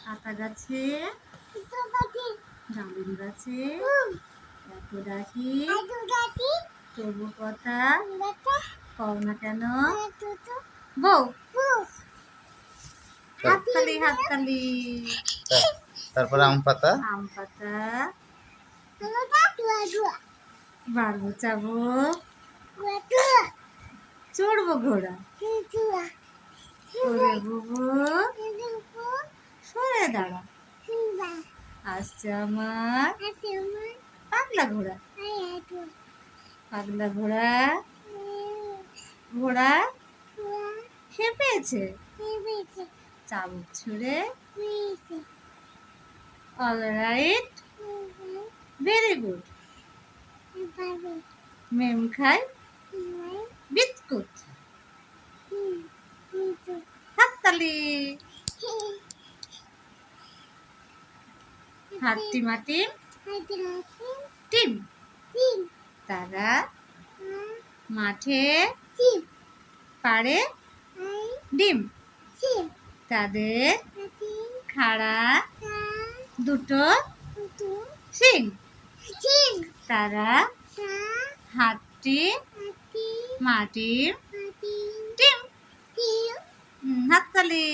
আতা গাছে ডালিম গাছে এত ডাকি তবু কথা কও না কেন বউ হাততালি হাততালি তারপর আম পাতা বাড়বো চাবো চড়বো ঘোড়া ওরে বুবু সরে দাঁড়া আসছে আমার পাগলা ঘোড়া পাগলা ঘোড়া ঘোড়া খেপেছে চাবুক ছুঁড়ে অলরাইট ভেরি গুড মেম খাই বিস্কুট হাততালি হাট্টি মাটি টিম তারা মাঠে পাড়ে ডিম তাদের খাড়া দুটো শিং তারা হাট্টি মাটির টিম হাততালি